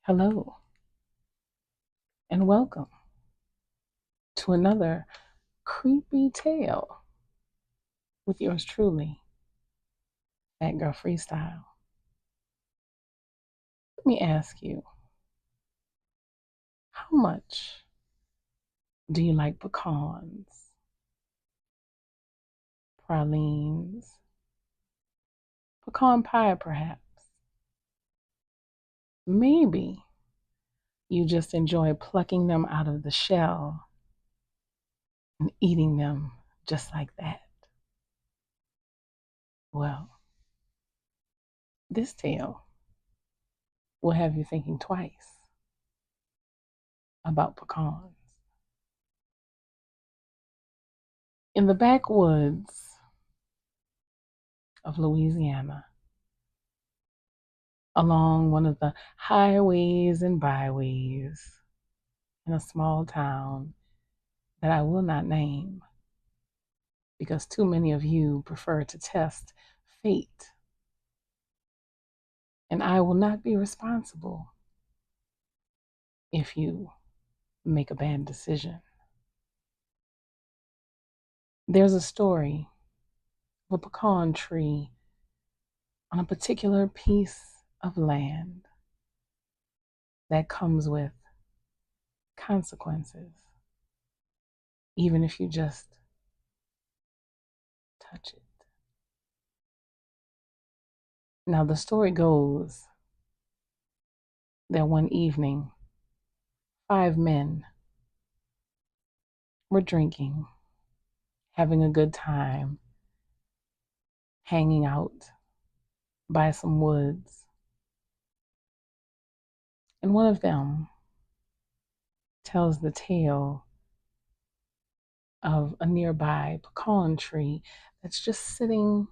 Hello, and welcome to another creepy tale with yours truly, That Girl Freestyle. Let me ask you, how much do you like pecans, pralines, pecan pie perhaps? Maybe you just enjoy plucking them out of the shell and eating them just like that. Well, this tale will have you thinking twice about pecans. In the backwoods of Louisiana, along one of the highways and byways in a small town that I will not name because too many of you prefer to test fate, and I will not be responsible if you make a bad decision. There's a story of a pecan tree on a particular piece of land that comes with consequences, even if you just touch it. Now, the story goes that one evening, 5 men were drinking, having a good time, hanging out by some woods. And one of them tells the tale of a nearby pecan tree that's just sitting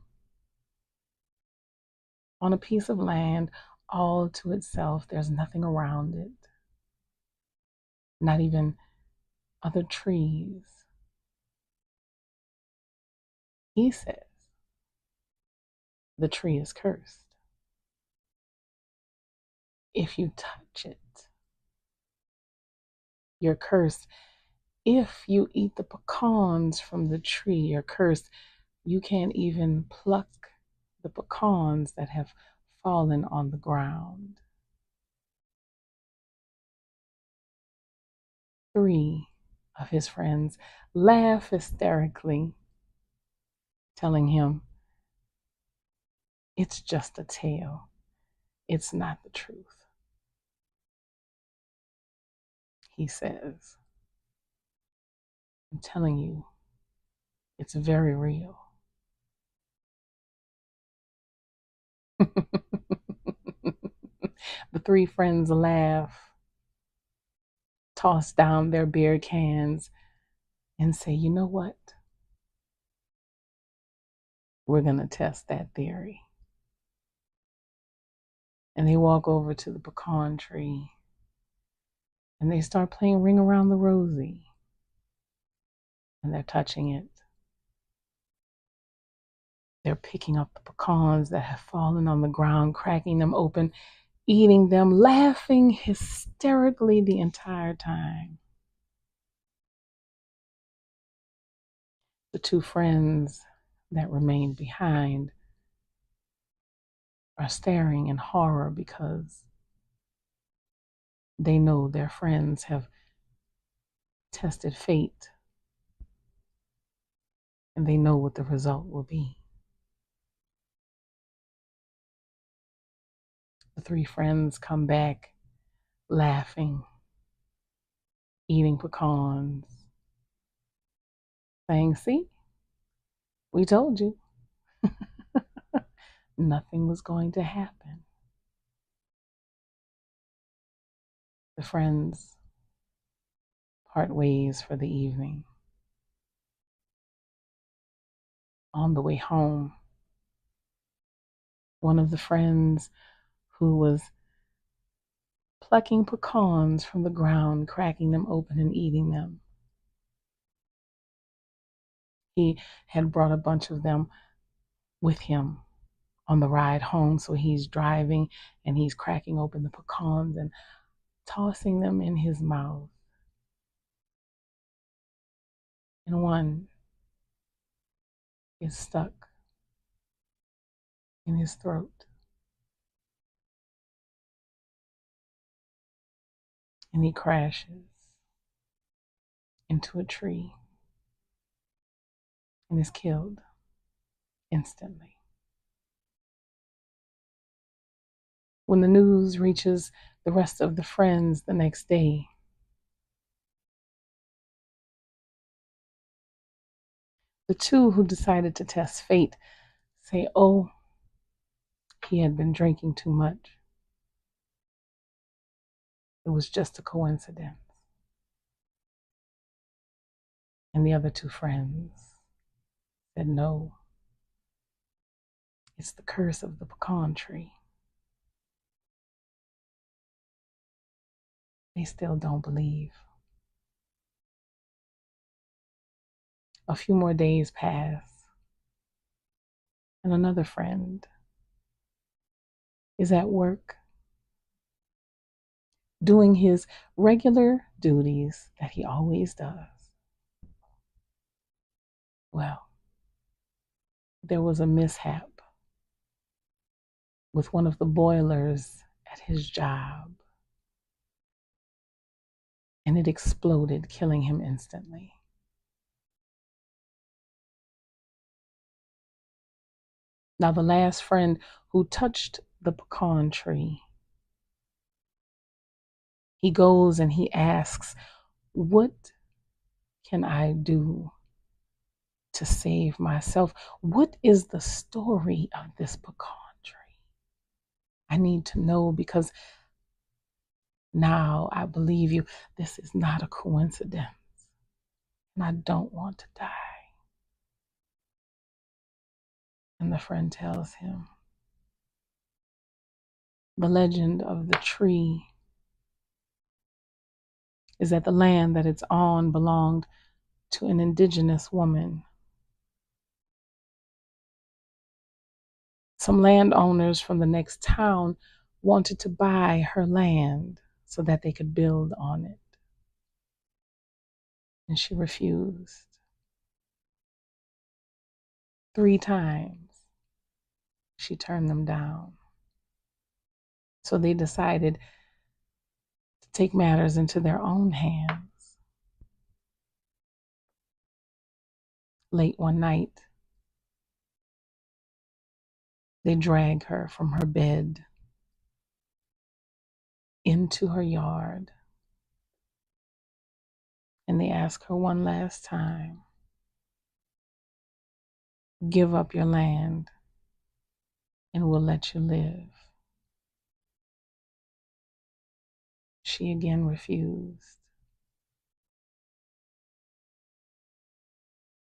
on a piece of land all to itself. There's nothing around it, not even other trees. He says the tree is cursed. If you touch it, you're cursed. If you eat the pecans from the tree, you're cursed. You can't even pluck the pecans that have fallen on the ground. 3 of his friends laugh hysterically, telling him, "It's just a tale. It's not the truth." He says, "I'm telling you, it's very real." The 3 friends laugh, toss down their beer cans, and say, "You know what? We're going to test that theory." And they walk over to the pecan tree and they start playing Ring Around the Rosie. And they're touching it. They're picking up the pecans that have fallen on the ground, cracking them open, eating them, laughing hysterically the entire time. The 2 friends that remained behind are staring in horror because they know their friends have tested fate and they know what the result will be. The 3 friends come back laughing, eating pecans, saying, "See, we told you nothing was going to happen." The friends part ways for the evening. On the way home, one of the friends who was plucking pecans from the ground, cracking them open and eating them, he had brought a bunch of them with him on the ride home. So he's driving and he's cracking open the pecans, and tossing them in his mouth, and one is stuck in his throat. And he crashes into a tree and is killed instantly. When the news reaches the rest of the friends the next day, the two who decided to test fate say, oh, he had been drinking too much. It was just a coincidence. And the other two friends said, no, it's the curse of the pecan tree. They still don't believe. A few more days pass, and another friend is at work doing his regular duties that he always does. Well, there was a mishap with one of the boilers at his job, and it exploded, killing him instantly. Now, the last friend who touched the pecan tree, he goes and he asks, what can I do to save myself? What is the story of this pecan tree? I need to know, because now I believe you. This is not a coincidence, and I don't want to die. And the friend tells him, the legend of the tree is that the land that it's on belonged to an indigenous woman. Some landowners from the next town wanted to buy her land so that they could build on it. And she refused. 3 times she turned them down. So they decided to take matters into their own hands. Late one night, they drag her from her bed into her yard, and they ask her one last time, give up your land and we'll let you live. She again refused.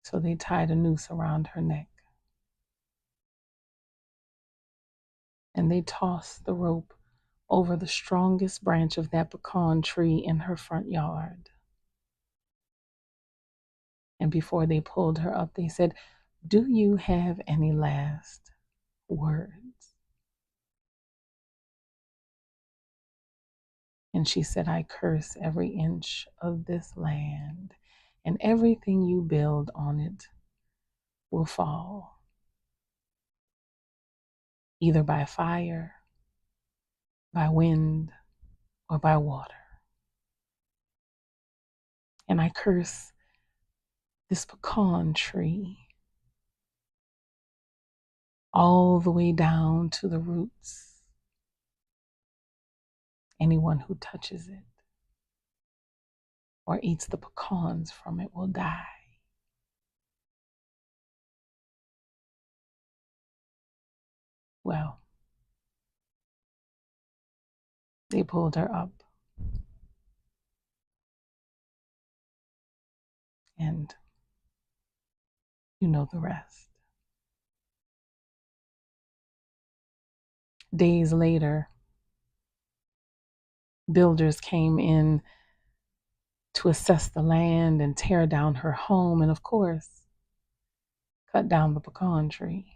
So they tied a noose around her neck, and they tossed the rope over the strongest branch of that pecan tree in her front yard. And before they pulled her up, they said, do you have any last words? And she said, I curse every inch of this land, and everything you build on it will fall, either by fire, by wind, or by water. And I curse this pecan tree all the way down to the roots. Anyone who touches it or eats the pecans from it will die. Well, they pulled her up, and you know the rest. Days later, builders came in to assess the land and tear down her home, and of course, cut down the pecan tree.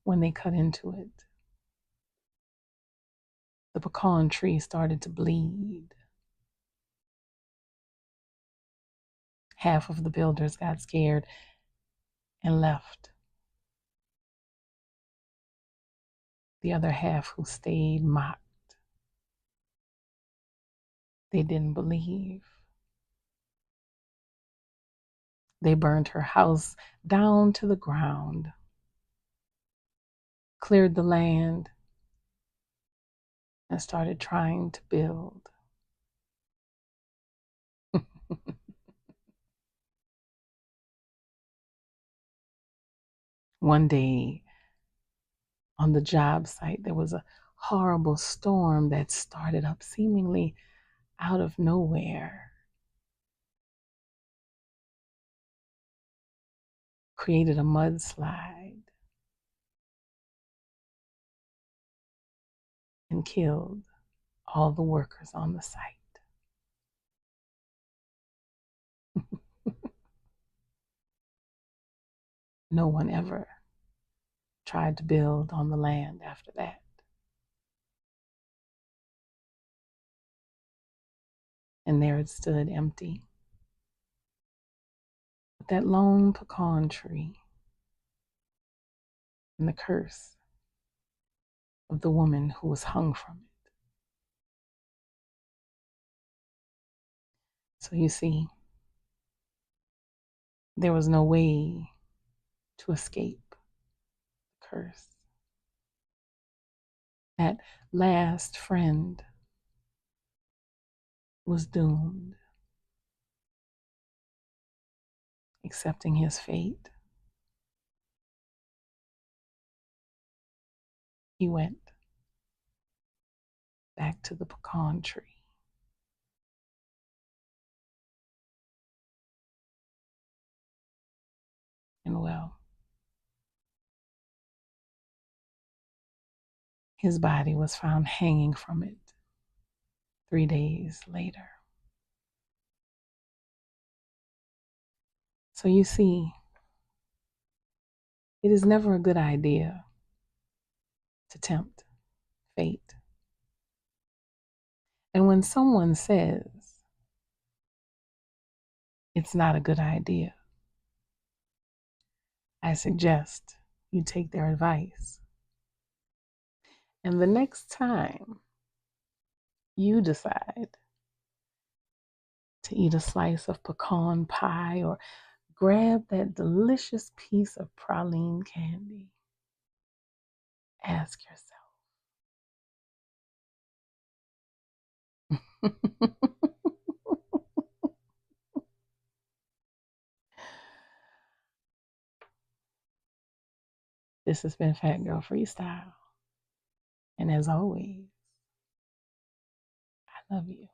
When they cut into it, the pecan tree started to bleed. Half of the builders got scared and left. The other half who stayed mocked. They didn't believe. They burned her house down to the ground, cleared the land, and started trying to build. One day on the job site, there was a horrible storm that started up seemingly out of nowhere, created a mudslide, and killed all the workers on the site. No one ever tried to build on the land after that. And there it stood empty, with that lone pecan tree and the curse of the woman who was hung from it. So you see, there was no way to escape the curse. That last friend was doomed, accepting his fate. He went back to the pecan tree. And well, his body was found hanging from it 3 days later. So you see, it is never a good idea to tempt fate. And when someone says it's not a good idea, I suggest you take their advice. And the next time you decide to eat a slice of pecan pie or grab that delicious piece of praline candy, ask yourself. This has been Fat Girl Freestyle. And as always, I love you.